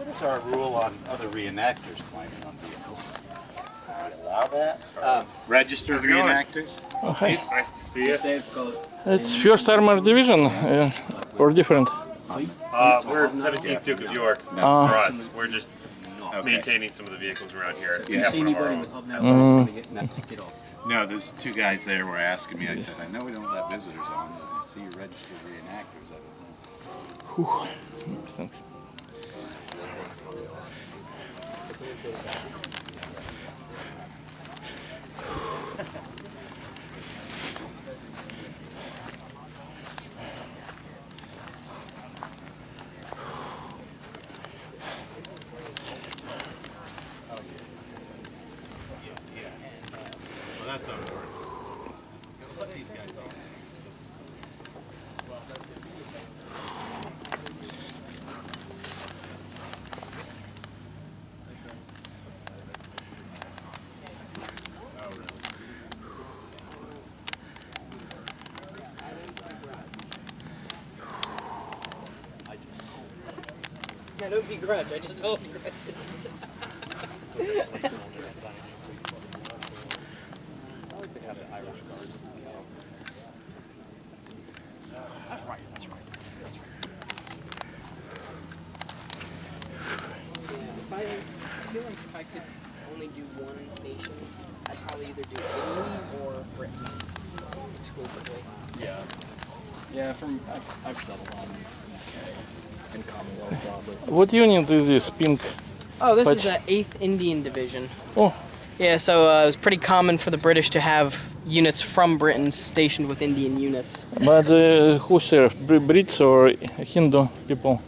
What is our rule on other reenactors climbing on vehicles? Allow that? Registered reenactors? Oh, hi. Nice to see you. It's 1st Armored Division or different? We're 17th Duke of York, for us. We're just maintaining some of the vehicles around here. Do you see anybody with hubcaps to get off? No, there's two guys there were asking me. I said, I know we don't let visitors on, but I see you registered reenactors. I don't know. Whew. Thanks. Well, that's important. Let these guys off. Yeah, don't begrudge, I just hope you're That's right, that's right. That's right. I feel like if I could only do one nation, I'd probably either do Italy or Britain exclusively. Yeah. Yeah, I've settled on in Commonwealth broadly. What unit is this? Pink? Oh, this But- is the 8th Indian Division. Oh, Yeah, so it was pretty common for the British to have units from Britain stationed with Indian units. but who served? Brits or Hindu people?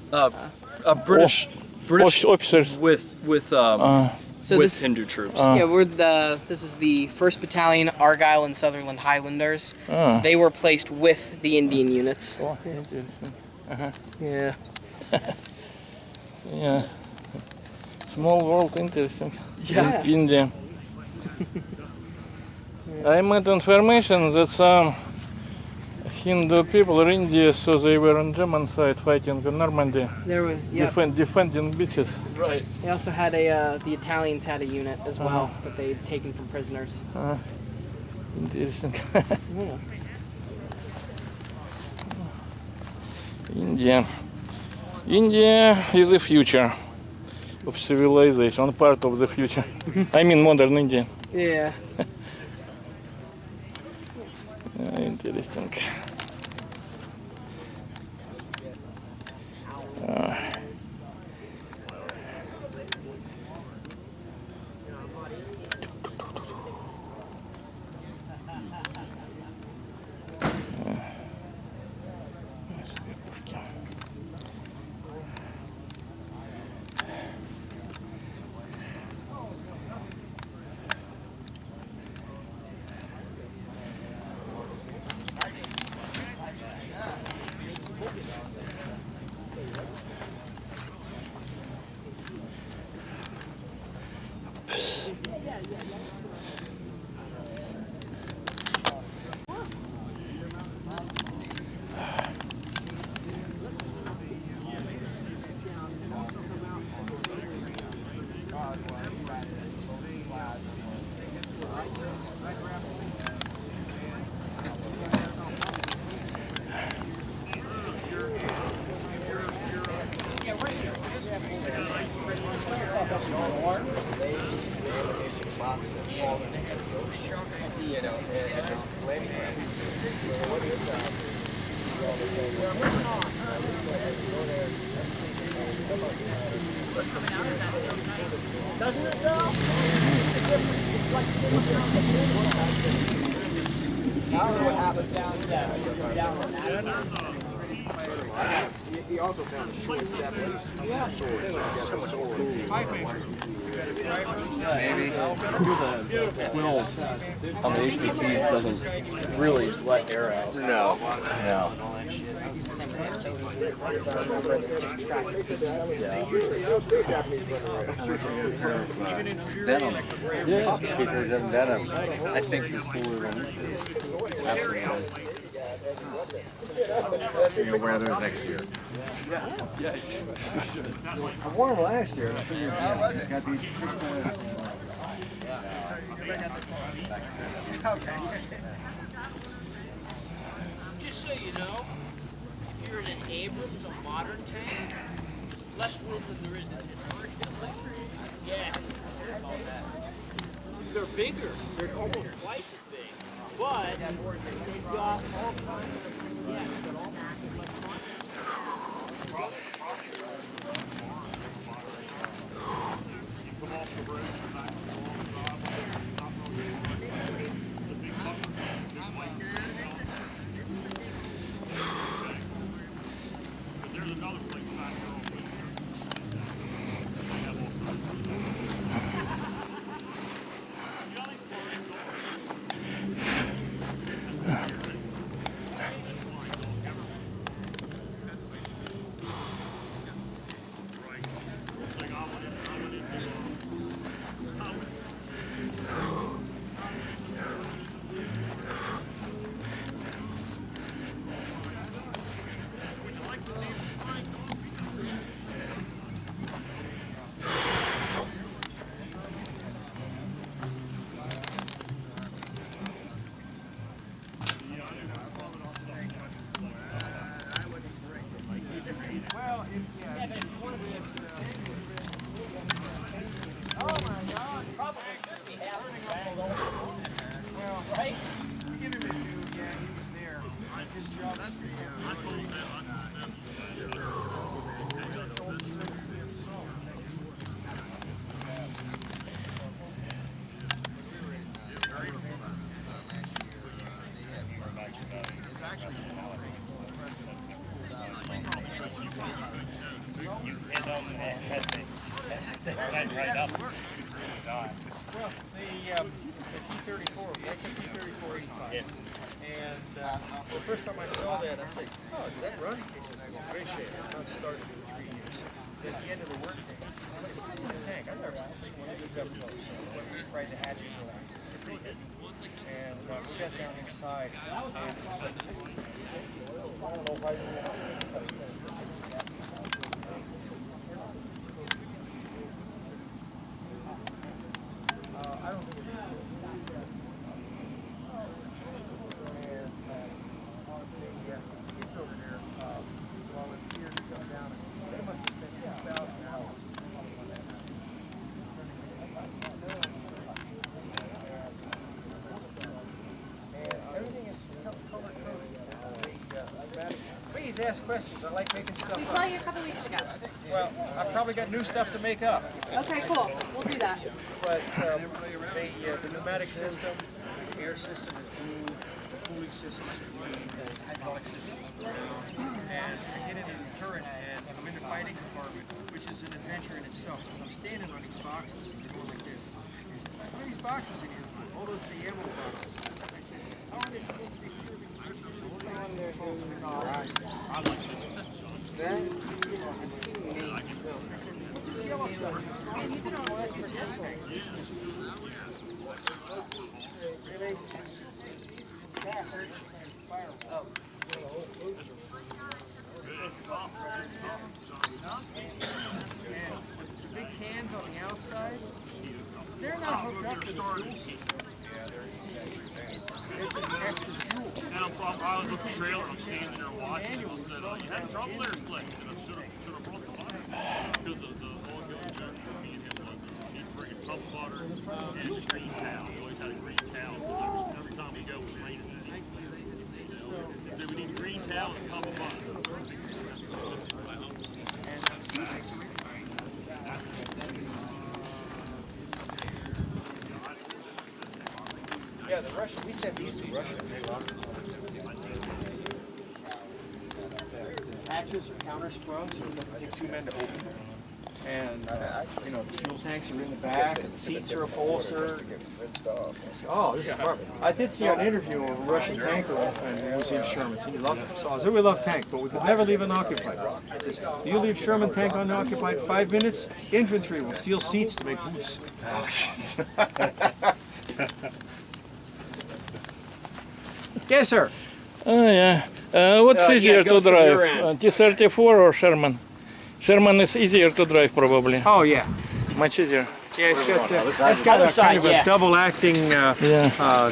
British Officers? with So this, Hindu troops. yeah, this is the 1st Battalion Argyll and Sutherland Highlanders. So they were placed with the Indian units. Oh, interesting. Yeah. Yeah. Small world, interesting. Yeah. In India. I met information that some Hindu people in India, so they were on German side fighting in Normandy, There was, yeah. defending beaches. Right. They also had the Italians had a unit as well that they'd taken from prisoners. Interesting. Yeah. India. India is the future of civilization, part of the future. I mean modern India. Yeah. Interesting. He also found a short Japanese sword. Maybe. The quill on the HPTs doesn't really let air out. No. No. Venom. Yeah. Peter does venom. I think this cooler than usually. Absolutely. You'll wear those next year. Yeah, I wore them last year. I figured, it's got to be Just so you know, if you're in an Abrams, a modern tank, there's less room than there is in this one. Yeah. They're bigger. They're almost twice as big. But they've got all kinds of, yeah, they've got all kinds of electronics. Well, the T-34, that's a T-34-85. Yeah. And the first time I saw that, I said, oh, is that running? He says, I'm in great shape. I've not started for 3 years. At the end of the work day, let's go through the tank. I've never seen one of these up close. So we tried the hatches around. They're pretty heavy. And we got down inside. And it was like, I don't know why we I don't think it's over there, while it's here to come down, they must have spent 2,000 hours. And everything is color-coded. Please ask questions. I like making stuff up. We saw you a couple weeks ago. Well, I've probably got new stuff to make up. Okay, cool. We'll do that. But the pneumatic system, the air system is blue, the cooling system is blue, the hydraulic system is blue. And I get into the turret and I'm in the fighting compartment, which is an adventure in itself. Because I'm standing on these boxes and they're going like this. They said, what are these boxes in here? All those are the ammo boxes. I said, how are they supposed to be serving? I like this. What's this yellow stuff? The big cans on the outside, they're not hooked up to the fuel system. I was with the trailer, I'm standing there watching, and I said, you having trouble there, Slick? And I should have brought the butter. Because the oil going joke for me and him was, he'd bring a pump butter and a green towel. He always had a green towel, so every time we go, it was raining. So we need a green towel and a cup of butter. Yeah, the Russian, we sent these to Russia. Hatches are counter-sprung, so it doesn't take 2 men to open them. And, you know, the fuel tanks are in the back, and the seats are upholstered. Oh, this is perfect. I did see an interview of a Russian tanker and he was in Sherman's, and he loved it. So I said, we love tanks, but we could never leave unoccupied. I says, do you leave Sherman tank unoccupied 5 minutes? Infantry will steal seats to make boots. Yes, sir. Oh yeah. What's easier to goes from your drive, end. T-34 or Sherman? Sherman is easier to drive probably, Oh yeah. much easier. Yeah, it's got a kind of a double-acting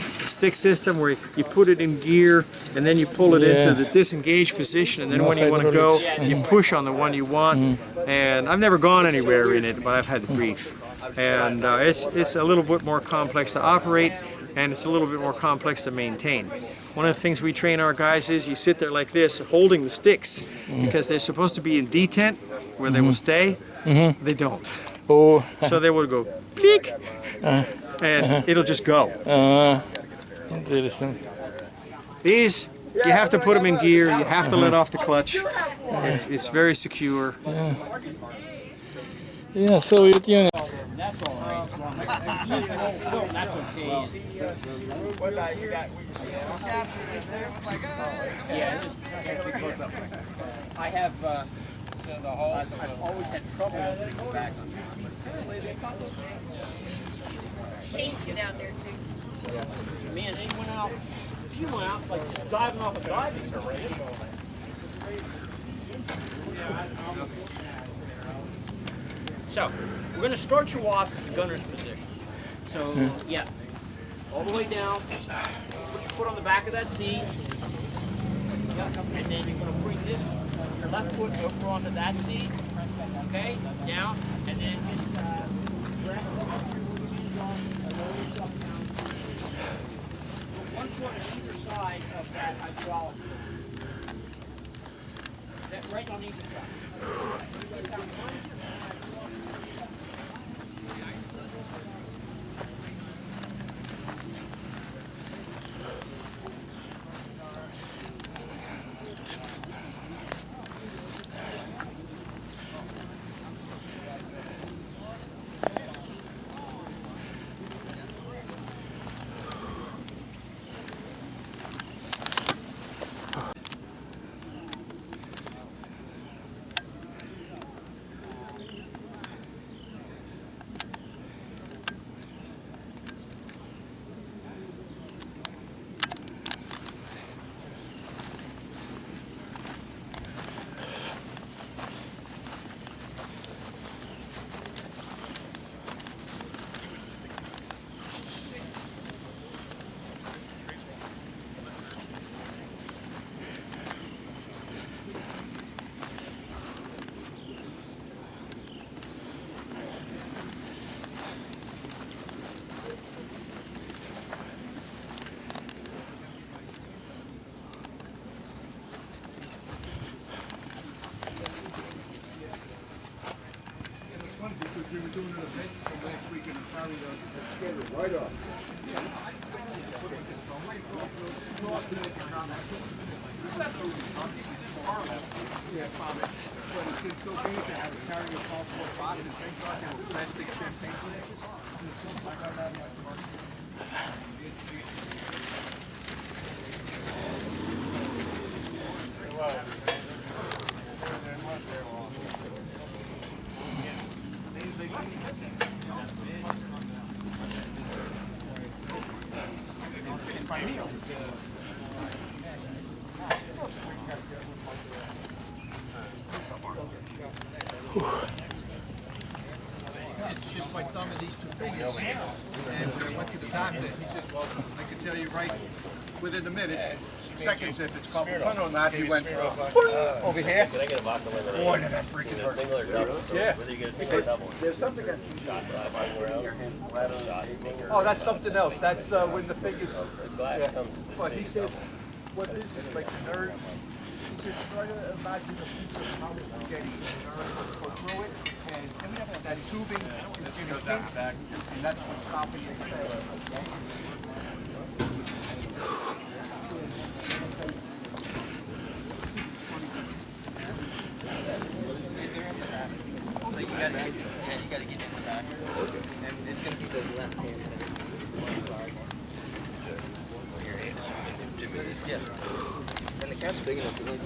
stick system where you put it in gear and then you pull it into the disengaged position, and then when you want to go, you push on the one you want. And I've never gone anywhere in it, but I've had the brief. And it's a little bit more complex to operate, and it's a little bit more complex to maintain. One of the things we train our guys is you sit there like this, holding the sticks, because they're supposed to be in detent, where they will stay. They don't. Oh. So they will go peek, and it'll just go. Interesting. These, you have to put them in gear, you have to let off the clutch. It's very secure. Yeah, Soviet Union. That's all right. That's okay. Yeah, I have. I've always had trouble with the back. Casey down there too. Man, she went out like diving off a diving range. So, we're going to start you off in the gunner's position. So, yeah, all the way down. Put your foot on the back of that seat. And then you're going to bring your left foot over onto that seat. Okay, down. And then just grab one foot on either side of that hydraulic. That right on either side. We were doing an event from last week and finally scared it right off. Yeah, comment. But it seems so big to have to carry a multiple boxes. Thank God they were plastic champagne glasses. It's just like some of these two fingers. And when I went to the doctor, he said, well, I can tell you right within a minute, seconds if it's carpal tunnel or not. He went over here. Can I get a box of lemonade? Boy, did that freaking hurt. Single or double? Yeah. Whether you get a single or double. There's something that's oh, that's something else. That's when the fingers. Yeah. But he said, what this is like the nerves. He said, try to imagine a piece of how it's getting the nerves go through it, and that tubing is in the back, and that's what's stopping it. You gotta get in the back. Okay. And it's gonna be the left hand one side. Yes. And the cat's big enough to be able to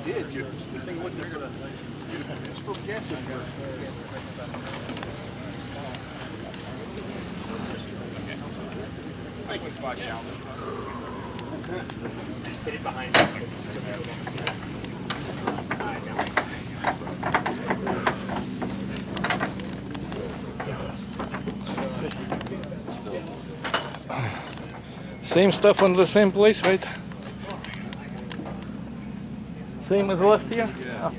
did. The thing wasn't there gonna just put gas in there. Thank you, Spot Down. Just hit it behind you. Same stuff on the same place, right? Same as last year? Yeah.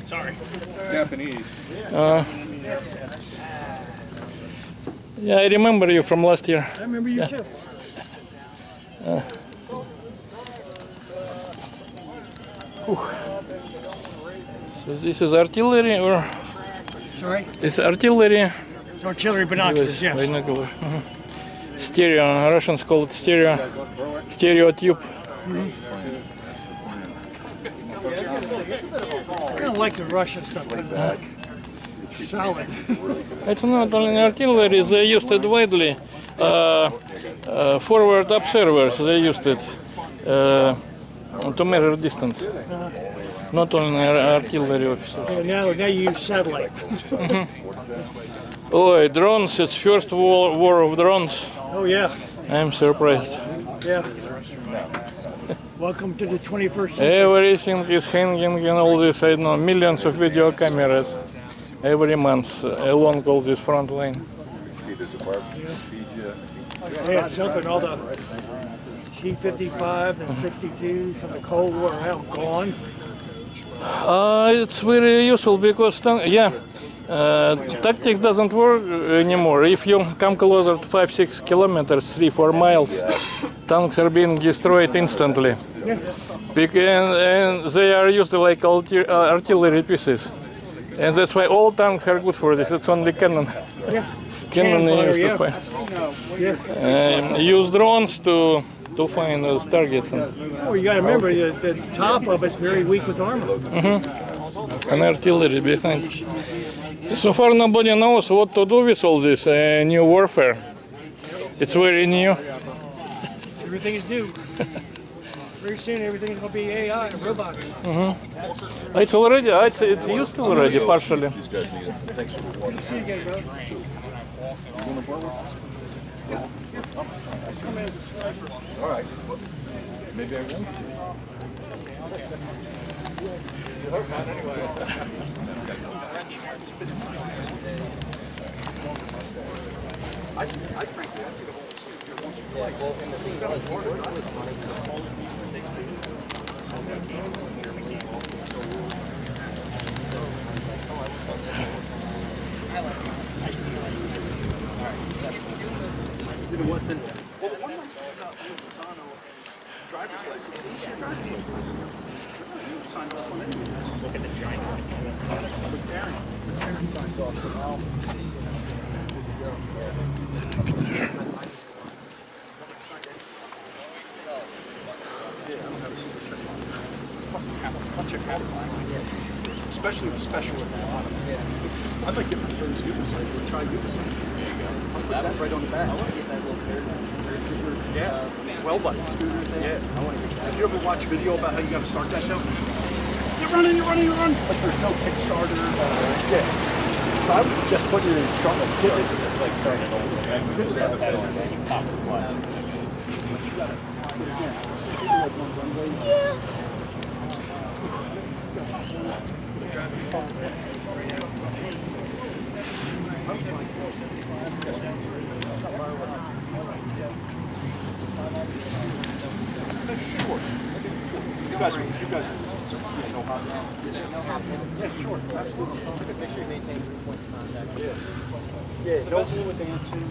Sorry. It's Japanese. Yeah, I remember you from last year. I remember you too. So this is artillery or? Sorry? It's artillery. Artillery binoculars, yes. Binocular. Stereo, Russians call it stereo tube. I kind of like the Russian stuff. Solid. It's not only artillery, they used it widely. Forward observers, they used it to measure distance. Not only artillery officers. Yeah, now you use satellites. Oh, drones, it's first war of drones. Oh, yeah. I'm surprised. Yeah. Welcome to the 21st century. Everything is hanging in all this, I don't know, millions of video cameras every month along all this front line. Yeah, it's something. All the C-55 and 62s from the Cold War are out, gone. It's very useful because, tactics doesn't work anymore. If you come closer to 5-6 kilometers, 3-4 miles, tanks are being destroyed instantly. Yeah. And they are used like artillery pieces. And that's why all tanks are good for this. It's only cannon. Yeah. Cannon fire, used to fire. Use drones to find those targets. Oh, you got to remember the top of it's very weak with armor. And artillery behind. So far, nobody knows what to do with all this new warfare. It's very new. Everything is new. Very soon, everything's going to be AI and robots. It's already, it's used already partially. See you guys, bro. All right. Maybe I won't. You know what? Then, well, the one nice thing about being Lozano is driver's license. It's your driver's license. You signed off on any of this. Look at the giant. But Darren signs off for now. Especially with special at the bottom. I'd like different terms to do this. Like, try to do this. There you go. I'll put that right on the back. I want to get that little yeah. Well button. Yeah. Did you ever watch a video about how you got to start that though? You're running. Like there's no Kickstarter. Yeah. So I would suggest putting it in front of it. Like starting over. You guys know how to. Yeah, sure. Absolutely. Make sure you maintain 3 points of contact. Yeah, don't fool with dancing.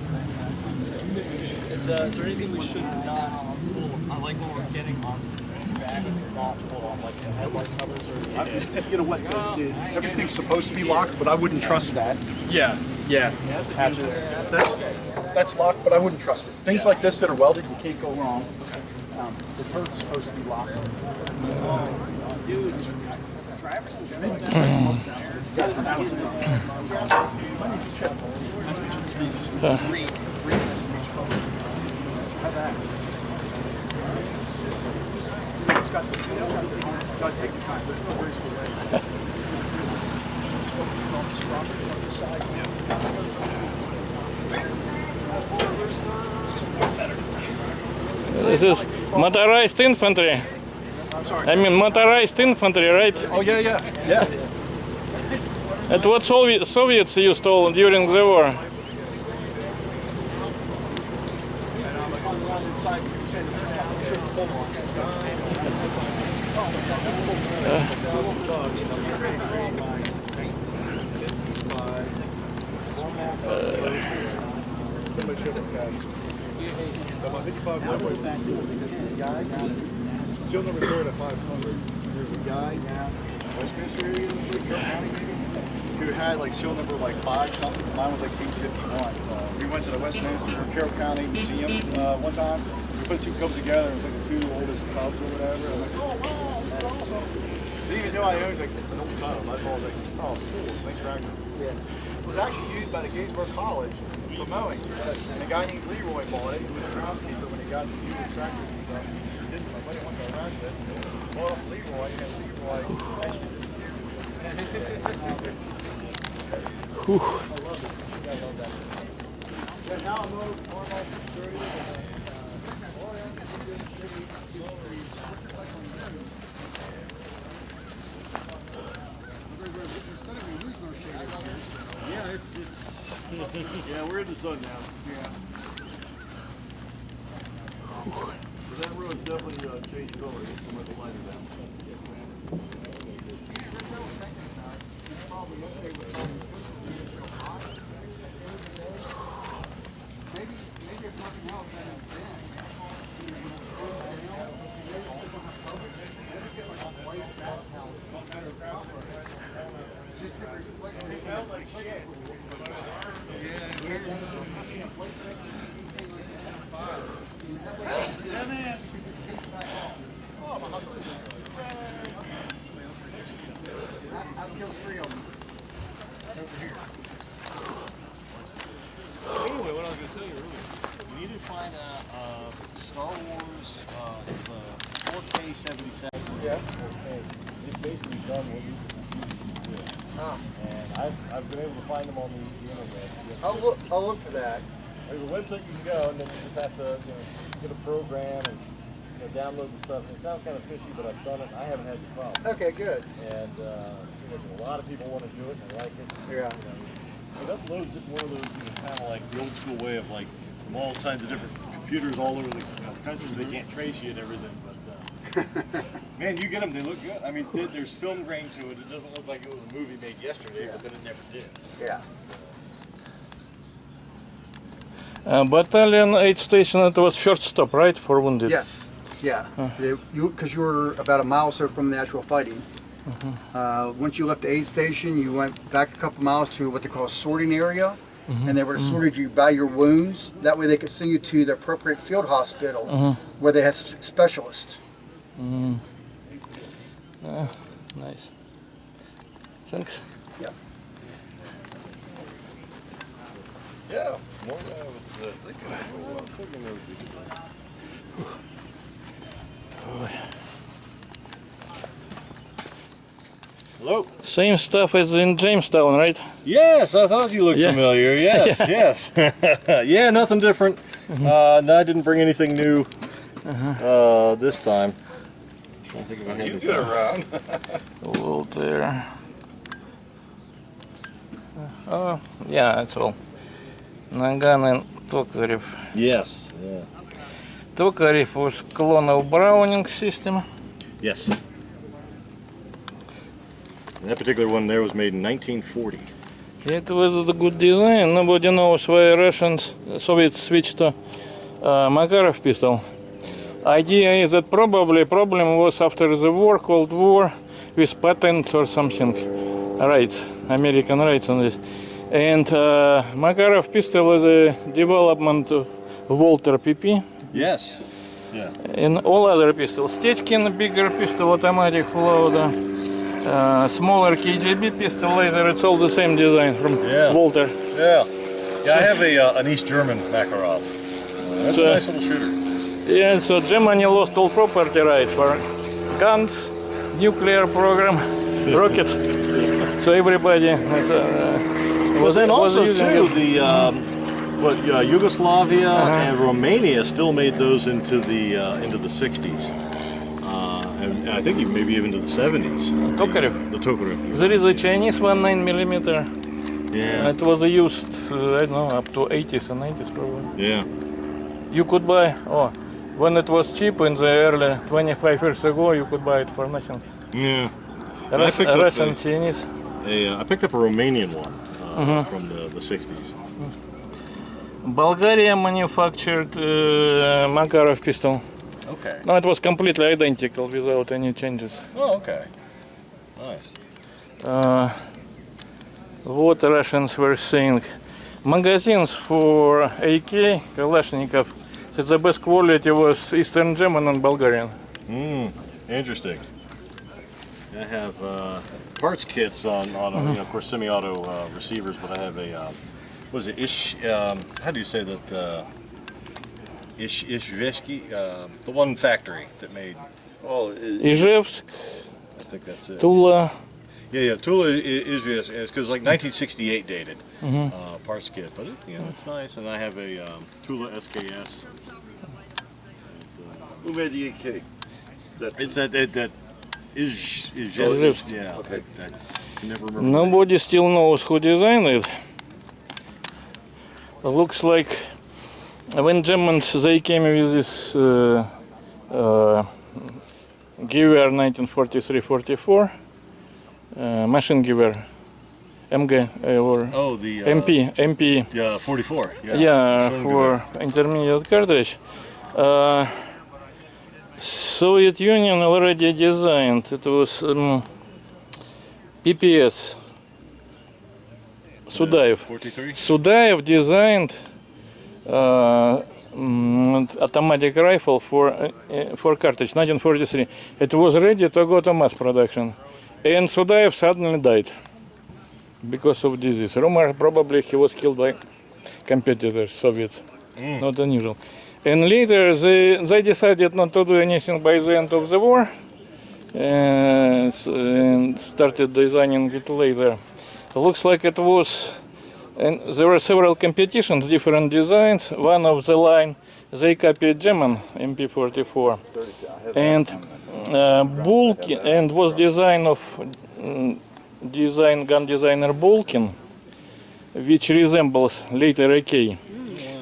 Is there anything we should not pull? I like when we're getting onto the back, not pull on like the headlight covers or. You know what? Everything's supposed to be locked, but I wouldn't trust that. Yeah. That's locked, but I wouldn't trust it. Things like this that are welded, you can't go wrong. The turret's supposed to be locked. Dude, gotta take your time. There's no race for that. This is motorized infantry. I'm sorry. I mean motorized infantry, right? Oh yeah. That's what Soviets used all during the war. Still never third at 500. There's a guy now, Westminster area, Carroll County maybe, who had like seal number like 5 something. Mine was like 851. We went to the Westminster Carroll County Museum one time. We put 2 cubs together. It was like the 2 oldest cubs or whatever. I was like, oh wow, this is awesome. Didn't even know I owned like an old cub. I was like, oh, it's cool. It's a nice tractor. Yeah. It was actually used by the Gainsborough College for mowing. And a guy named Leroy bought it. He was a groundskeeper when he got to use the tractors and stuff. My buddy went to Iraq with it. Well, Leroy, and Leroy. Whew. Yeah, it's yeah, we're in the sun now. Yeah. That road's definitely changed color. It's so much lighter now. It smells like shit. I've killed 3 of them over here. Anyway, what I was going to tell you earlier, we need to find a Star Wars, it's a 4K 77. Yeah. 4K. It's basically done what you do. And I've been able to find them on the internet. I'll look for that. There's a website you can go, and then you just have to get a program and download the stuff. And it sounds kind of fishy, but I've done it. And I haven't had any problem. Okay, good. And a lot of people want to do it, and they like it. Yeah. It uploads just one of those, kind of like the old school way of like from all kinds of different computers all over the country. They can't trace you and everything, but man, you get them, they look good. I mean, there's film grain to it. It doesn't look like it was a movie made yesterday, but then it never did. Yeah. Battalion 8 station, it was first stop, right, for wounded? Yes. Yeah. Because you were about a mile or so from the actual fighting. Once you left the aid station, you went back a couple miles to what they call a sorting area, and they would have sorted you by your wounds. That way they could send you to the appropriate field hospital where they had specialists. Nice. Thanks. Yeah. Yeah, more than I was thinking. I was thinking there would be. Hello. Same stuff as in Jamestown, right? Yes, I thought you looked familiar. Yes, yes. Yeah, nothing different. No, I didn't bring anything new this time. I think if I had to around. Walter. Oh, yeah, that's all. Nagан and Tokarev. Yes. Yeah. Tokarev was clone of Browning system. Yes. And that particular one there was made in 1940. It was a good design. Nobody knows why Russians, Soviets switched to Makarov pistol. Idea is that probably problem was after the war, Cold War, with patents or something, rights, American rights on this. And Makarov pistol is a development of Walter PP. Yes. Yeah. And all other pistols. Stechkin, bigger pistol, automatic loader. Smaller KGB pistol later, it's all the same design from Walter. Yeah. Yeah, I have an East German Makarov. That's a nice little shooter. Yeah, so Germany lost all property rights for guns, nuclear program, rocket. So everybody But then also using too, it. Yugoslavia and Romania still made those into the 60s, and I think maybe even to the 70s. Tokarev. The Tokarev. There is a Chinese one 9mm. Yeah. It was used, I don't know, up to 80s and 90s probably. Yeah. You could buy, when it was cheap in the early 25 years ago, you could buy it for nothing. Yeah. Russian, Chinese. I picked up a Romanian one from the 60s. Bulgaria manufactured Makarov pistol. Okay. No, it was completely identical without any changes. Oh, okay. Nice. What Russians were saying. Magazines for AK, Kalashnikov, that the best quality was Eastern German and Bulgarian. Interesting. I have parts kits on of course, semi-auto receivers, but I have a, what is it, how do you say that, Ishveshki, the one factory that made, Ijevsk, I think that's it. Tula. Yeah, Tula is because like 1968 dated parts kit, but it's nice. And I have a Tula SKS. Who made the AK? It's that is yeah. Okay. I can never remember. Nobody still knows who designed it. Looks like when Germans they came with this Gewehr 1943-44. Machine Gewehr, MG or the MP. Yeah, 44. Yeah, for intermediate cartridge. Soviet Union already designed. It was PPS. Sudaev. 43. Sudaev designed automatic rifle for cartridge 1943. It was ready to go to mass production. And Sudaev suddenly died because of disease. Rumor probably he was killed by competitors, Soviets. Not unusual. And later they decided not to do anything by the end of the war and started designing it later. Looks like it was, and there were several competitions, different designs. One of the line they copied German MP44 and Bulkin, and was design of gun designer Bulkin, which resembles later AK.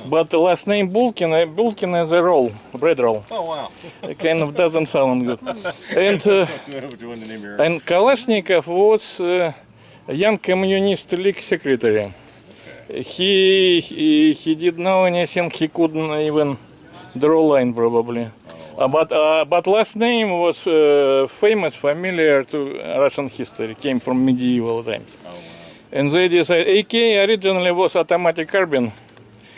But the last name Bulkin is a roll, bread roll. Oh wow! It kind of doesn't sound good. And Kalashnikov was young Communist League secretary. He didn't know anything. He couldn't even draw line probably. But last name was famous, familiar to Russian history, came from medieval times. Oh, wow. And they decided, AK originally was automatic carbine.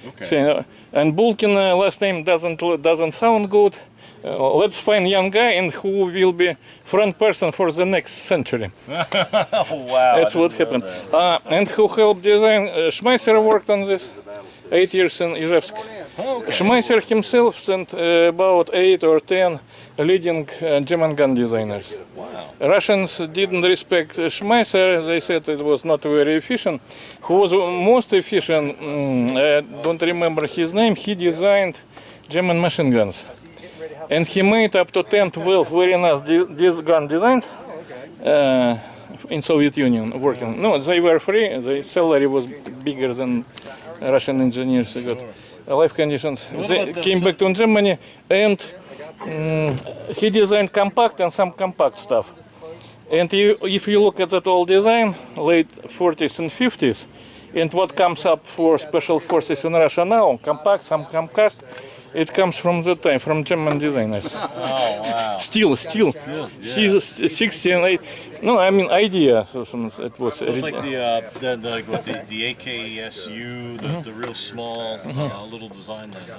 Okay. So, and Bulkin last name doesn't sound good. Let's find young guy and who will be front person for the next century. Wow. That's what happened. And who helped design, Schmeisser worked on this 8 years in Ijevsk. Okay. Schmeisser himself sent about 8 or 10 leading German gun designers. Wow. Russians didn't respect Schmeisser. They said it was not very efficient. Who was most efficient, I don't remember his name, he designed German machine guns. And he made up to 10, 12 very nice gun designs in Soviet Union working. No, they were free. The salary was bigger than Russian engineers got. Life conditions. They came back to Germany and he designed compact and some compact stuff. And if you look at that old design, late 40s and 50s, and what comes up for special forces in Russia now, compact, some compact, it comes from that time, from German designers. Oh, wow. Still. Yeah. 60 and 8. No, I mean idea. So it was. It's like the AKSU, the real small little design there.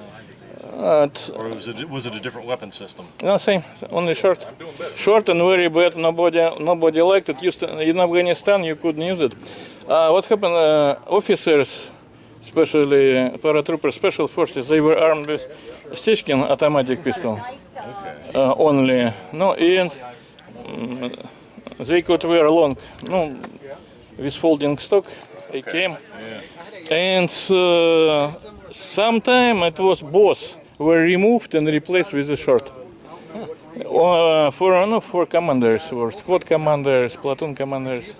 Or was it a different weapon system? No, same. Only short and very bad. Nobody liked it. Used in Afghanistan, you couldn't use it. What happened? Officers, especially paratrooper special forces, they were armed with Stechkin automatic pistol only. No, and they could wear long, no, with folding stock, AKM. And sometime it was both were removed and replaced with a short. For commanders, or squad commanders, platoon commanders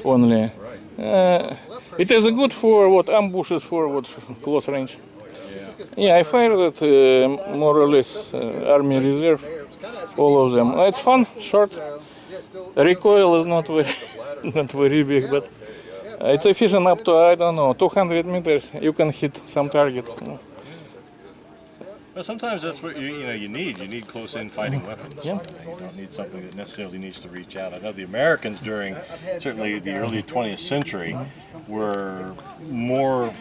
only. It is good for what ambushes, for what close range. Yeah, I fired it more or less army reserve, all of them. It's fun, short. Recoil is not very, not very big, but it's efficient up to, I don't know, 200 meters. You can hit some target. Well, sometimes that's what you need. You need close-in fighting weapons. Yeah. You don't need something that necessarily needs to reach out. I know the Americans during certainly the early 20th century were more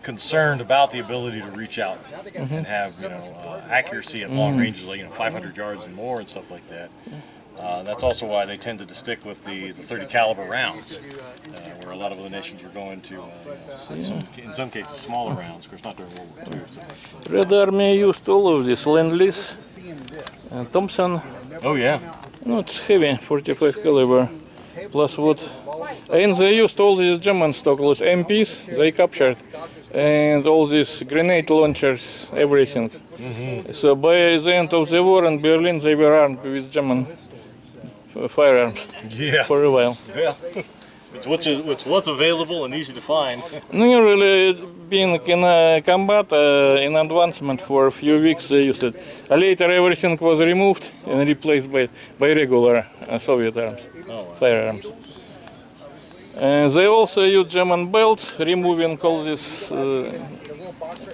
concerned about the ability to reach out and have accuracy at long ranges, like 500 yards and more and stuff like that. That's also why they tended to stick with the 30 caliber rounds, where a lot of other nations were going to, in some cases, smaller rounds. Of course, not during World War II. Red Army used all of this, Lend-Lease, Thompson. Oh yeah. No, it's heavy, 45 caliber, plus what. And they used all these German stock, those MPs they captured, and all these grenade launchers, everything. So by the end of the war in Berlin, they were armed with German firearms for a while. Yeah. It's what's available and easy to find. No, really, being in combat, in advancement for a few weeks, they used it. Later, everything was removed and replaced by regular Soviet arms, firearms. They also used German belts, removing all these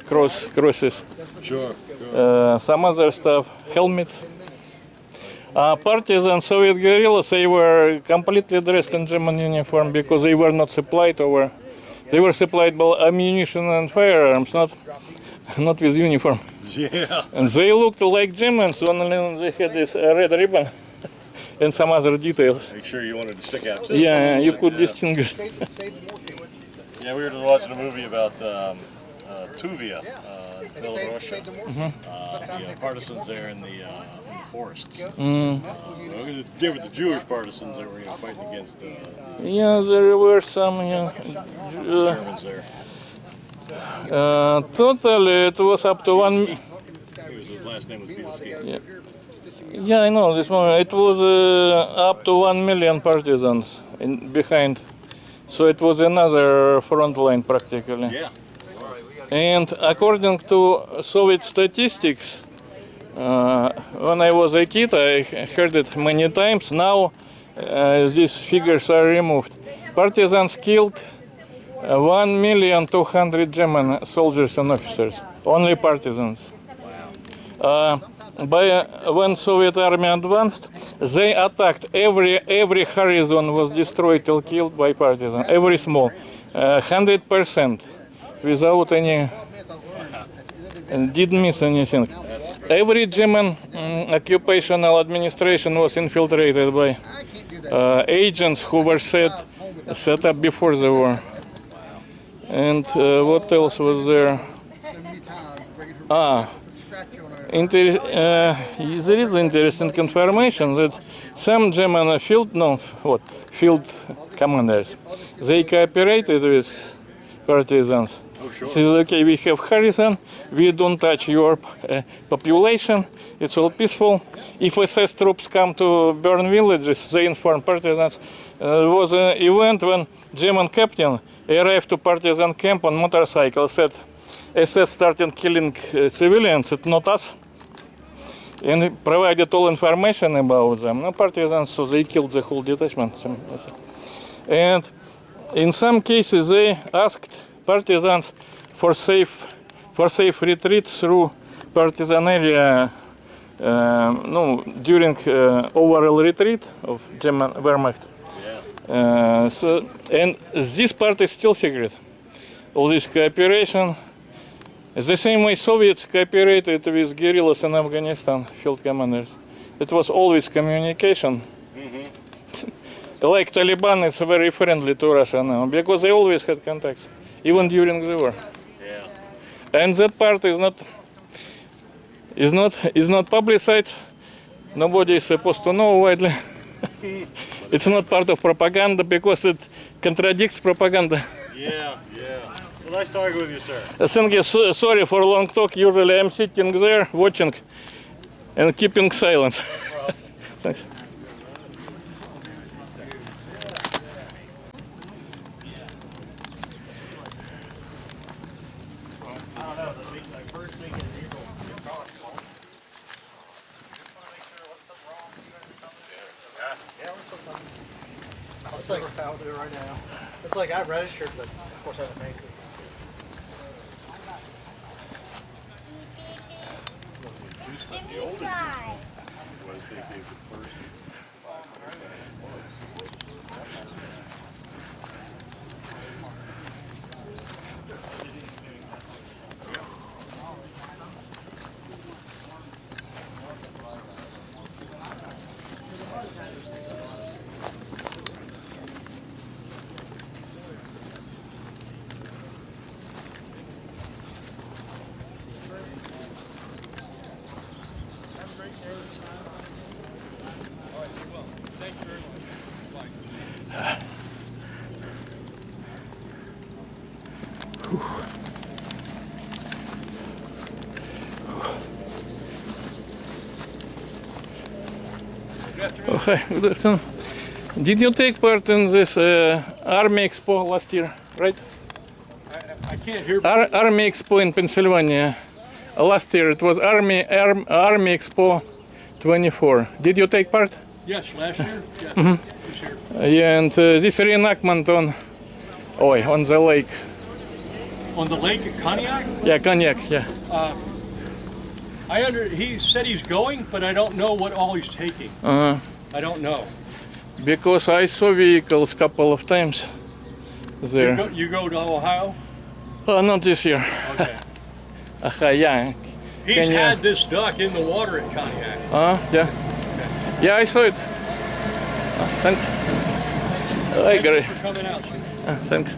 crosses. Sure. Some other stuff, helmets. Partisan Soviet guerrillas, they were completely dressed in German uniform because they were not supplied over. They were supplied by ammunition and firearms, not with uniform. Yeah. And they looked like Germans, only they had this red ribbon and some other details. Make sure you wanted to stick out. Yeah, you could distinguish. Yeah, we were just watching a movie about Tuvia, Belarusia. The partisans there in the forests. They were the Jewish partisans that were fighting against yeah, there were some Germans there. Totally, it was up to His last name was Bielski. Yeah, I know this one. It was up to 1 million partisans behind. So it was another front line practically. Yeah. And according to Soviet statistics, when I was a kid, I heard it many times. Now these figures are removed. Partisans killed 1,200,000 German soldiers and officers. Only partisans. When Soviet army advanced, they attacked every horizon was destroyed or killed by partisans. Every small, 100%, without any, didn't miss anything. Every German occupational administration was infiltrated by agents who were set up before the war. And what else was there? There is interesting information that some German field commanders, they cooperated with partisans. Oh, sure. Said, okay, we have Harrison, we don't touch your population, it's all peaceful. If SS troops come to burn villages, they inform partisans. There was an event when German captain arrived to partisan camp on motorcycle, said, SS started killing civilians, it's not us. And he provided all information about them. No partisans, so they killed the whole detachment. And in some cases, they asked partisans for safe retreat through partisan area. During overall retreat of German Wehrmacht. And this part is still secret. All this cooperation. The same way Soviets cooperated with guerrillas in Afghanistan, field commanders. It was always communication. Like Taliban is very friendly to Russia now, because they always had contacts, even during the war. Yeah. And that part is not publicized. Nobody is supposed to know widely. It's not part of propaganda because it contradicts propaganda. Yeah. Well, nice talking with you, sir. Thank you. Sorry for long talk. Usually I'm sitting there watching and keeping silence. Thanks. It's like we're out there right now. It's like I registered, but of course I didn't make it. Oh, hi, good afternoon. Did you take part in this Army Expo last year, right? I can't hear. Army Expo in Pennsylvania. Last year it was Army Expo 24. Did you take part? Yes, last year. Yeah, this year. Yeah, and this reenactment on the lake. On the lake at Cognac. Yeah, Cognac. Yeah. He said he's going, but I don't know what all he's taking. I don't know. Because I saw vehicles a couple of times there. You go to Ohio? Not this year. Okay. Yeah. He's had this duck in the water at Cognac. Yeah. Okay. Yeah, I saw it. Thanks. I agree. Thank you for coming out. Thanks.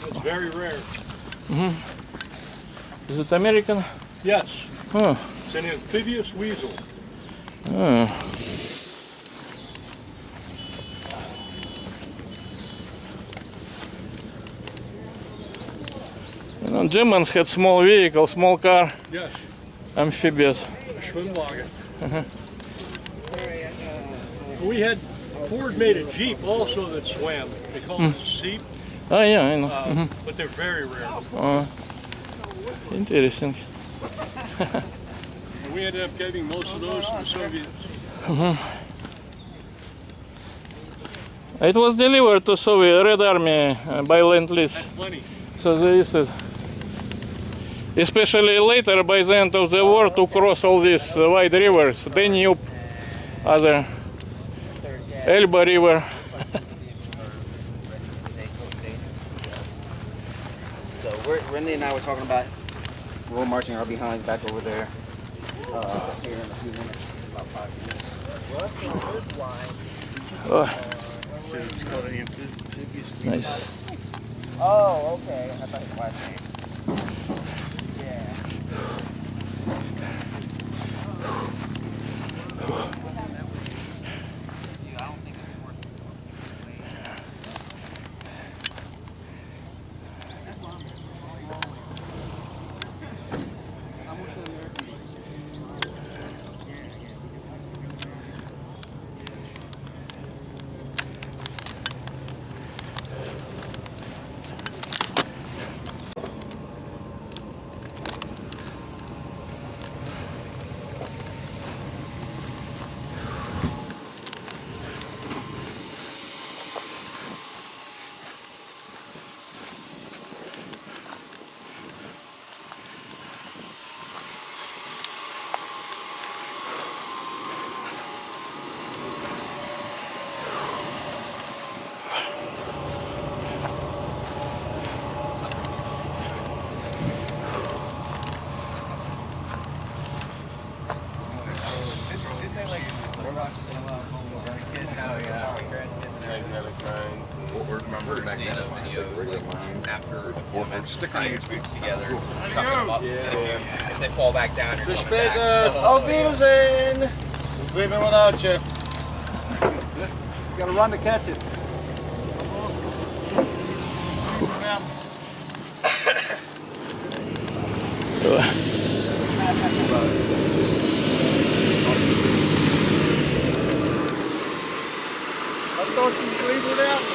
It's very rare. Is it American? Yes. Oh. It's an amphibious weasel. Oh. You know, Germans had small vehicle, small car, Yes. amphibious. A Schwimmwagen. We had Ford made a Jeep also that swam. They call it a Seep. Oh yeah, I know. But they're very rare. Interesting. And we ended up giving most of those to the Soviets. It was delivered to Soviet Red Army by Lend-Lease. That's plenty. So they used it. Especially later, by the end of the war, to cross all these wide rivers. Danube, other Elba River. So Renly and I were talking about road marching our behinds back over there here in a few minutes, about 5 minutes. Well, that's a good line. So it's called an amphibious weasel. Nice. Oh, okay. I thought it was last name. Yeah. heard back then of videos after deployment, tying your boots together, chucking them up, and if they fall back down, you're coming back. Auf Wiedersehen! He's leaving without you. You gotta run to catch it. I thought you leave without me.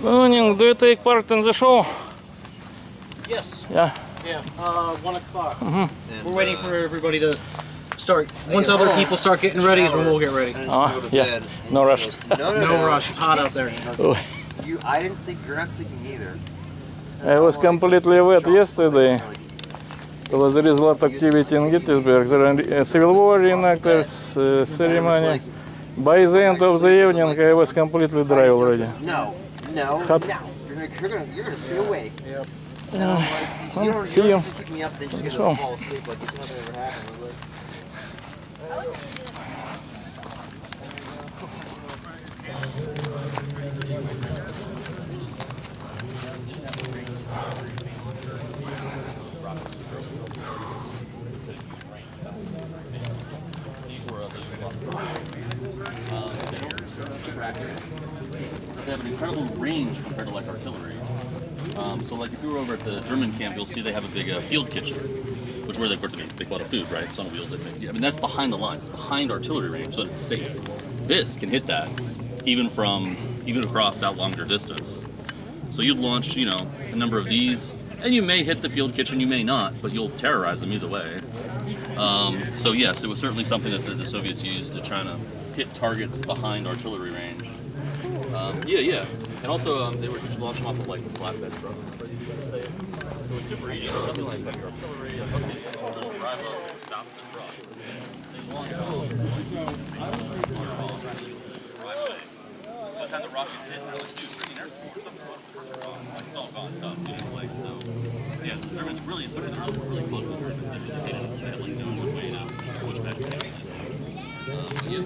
Morning, do you take part in the show? Yes. Yeah. Yeah. 1 o'clock. We're waiting for everybody to start. Once other people start getting ready, is when we'll get ready. Yeah. No rush. No rush. It's hot out there. I didn't sleep. You're not sleeping either. I was completely wet yesterday. It was a result activity in Gettysburg. The Civil War reenactors ceremony. By the end of the evening, I was completely dry already. No. Hot. You're gonna stay awake. Yep. And I'm like, you don't pick me up, then you're gonna fall asleep like if nothing ever happened. Was They have an incredible range compared to like artillery. So like if you were over at the German camp, you'll see they have a big field kitchen, which is where they make a lot of food, right? It's on wheels. I mean that's behind the lines, it's behind artillery range, so it's safe. This can hit that even across that longer distance. So you'd launch, a number of these, and you may hit the field kitchen, you may not, but you'll terrorize them either way. So yes, it was certainly something that the Soviets used to try to hit targets behind artillery range. Yeah. And also, they were just launching off of like flatbed trucks. So it's super easy. Something like heavy artillery, a little Bravo stops the truck. They launch off. rockets hit, that was huge. I mean, there's something's going on. Like, it's all gone stuff, you know, like, so, yeah, the Germans really, especially the really close to the Germans, they hated them. They had, like, no one way out, push back against it. Yeah.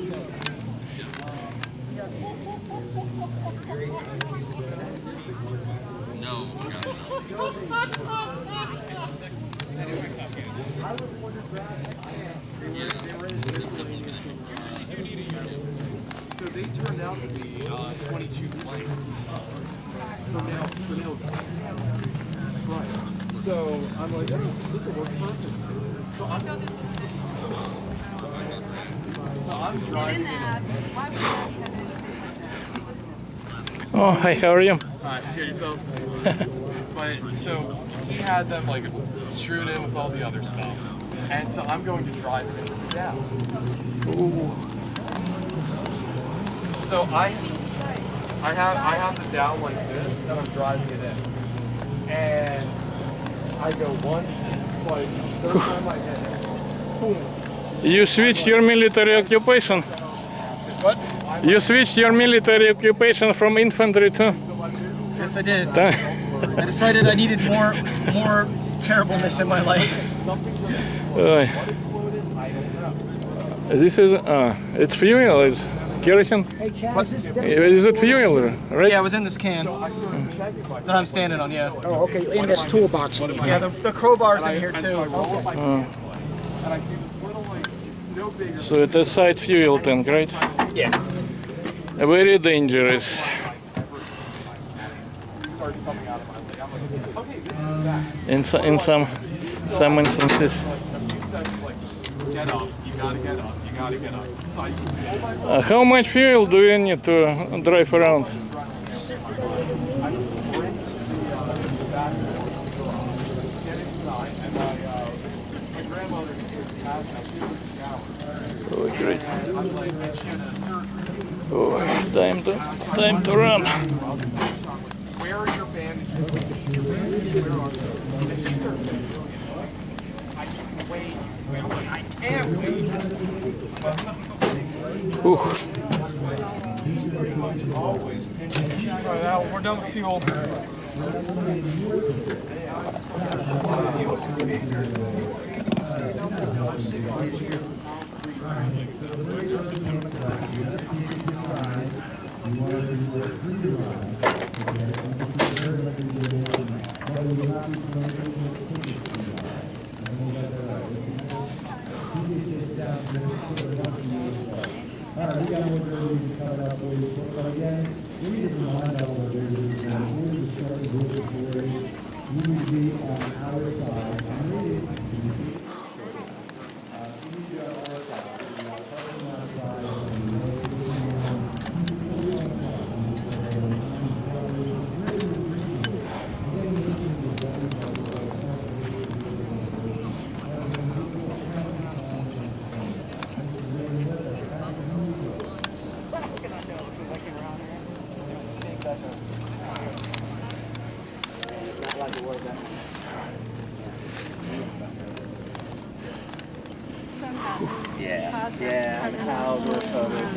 No, God, So they turned out to be 22 planes. Right. So I'm like, oh, this will work perfect. So I'm driving. Oh, hi, how are you? Hi, hear yourself. But so he had them like screwed in with all the other stuff, and so I'm going to drive it into the down. Ooh. So I have the down like this, and I'm driving it in, and I go once, like third time I hit it, boom. You switched your military occupation? What? You switched your military occupation from infantry to... Yes, I did. I decided I needed more terribleness in my life. This is... it's fuel, it's kerosene? Is it fuel, right? Yeah, it was in this can that I'm standing on, yeah. Oh, okay, in this toolbox. Yeah, the crowbar's in here too. So it's a side fuel tank, right? Yeah. Very dangerous. In some instances. Get up, you gotta get up, you gotta get up. How much fuel do you need to drive around? Oh, great. Oh, time to run. Where are your bandages? Where are they? I am waiting. He's pretty much always pinching. Right, now we're done with fuel. Yeah, how we're covered.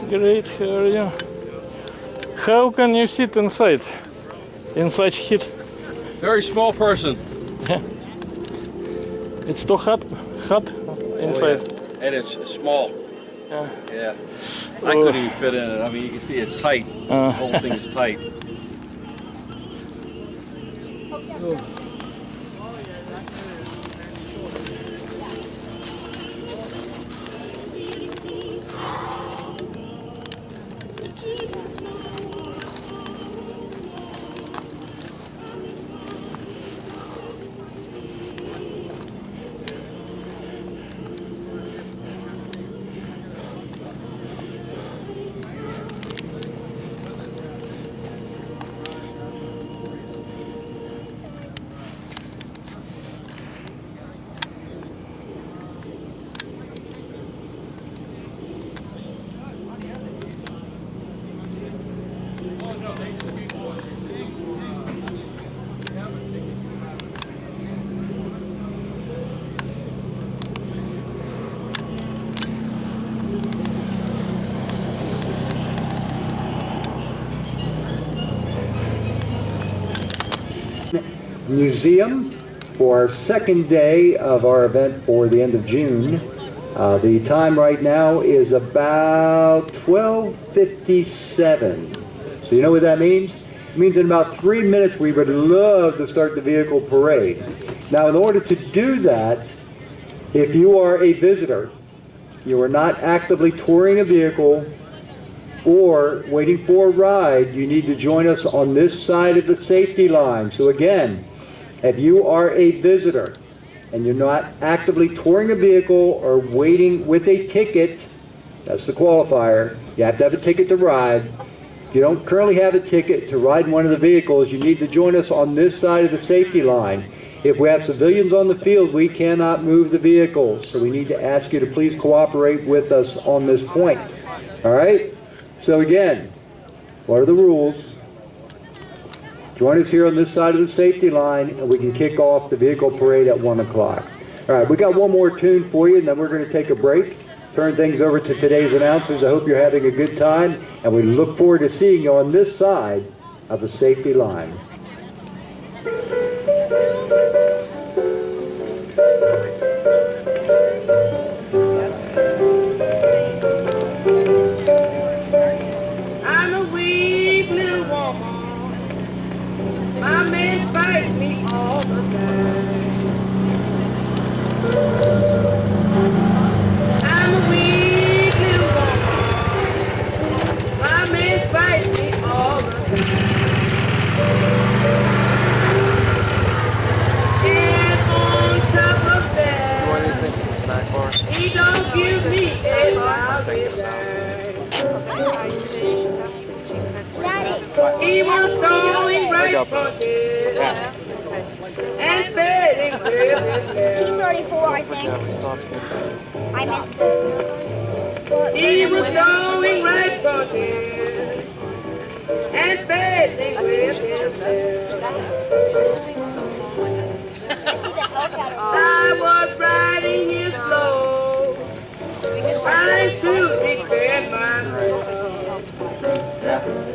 Great, how are you? How can you sit inside in such heat? Very small person. It's too hot inside. Oh, yeah. And it's small. Yeah. Yeah. I couldn't even fit in it. I mean, you can see it's tight. The whole thing is tight. Museum for our second day of our event for the end of June. The time right now is about 12:57. So you know what that means? It means in about 3 minutes we would love to start the vehicle parade. Now in order to do that, if you are a visitor, you are not actively touring a vehicle or waiting for a ride, you need to join us on this side of the safety line. So again, if you are a visitor and you're not actively touring a vehicle or waiting with a ticket, that's the qualifier, you have to have a ticket to ride. If you don't currently have a ticket to ride in one of the vehicles, you need to join us on this side of the safety line. If we have civilians on the field, we cannot move the vehicles, so we need to ask you to please cooperate with us on this point. All right? So again, what are the rules? Join us here on this side of the safety line, and we can kick off the vehicle parade at 1 o'clock. All right, we got one more tune for you, and then we're going to take a break, turn things over to today's announcers. I hope you're having a good time, and we look forward to seeing you on this side of the safety line. I'm a weak little woman. My men fight me all the time. I'm a weak little woman. My men fight me all the time. And on top of that, You want anything from the snack bar? he don't give me a lousy He was going right for it and fading with his hair. 234, I think. I missed it. He was going right for it and fading with his hair. I was riding his slow, trying to defend my love.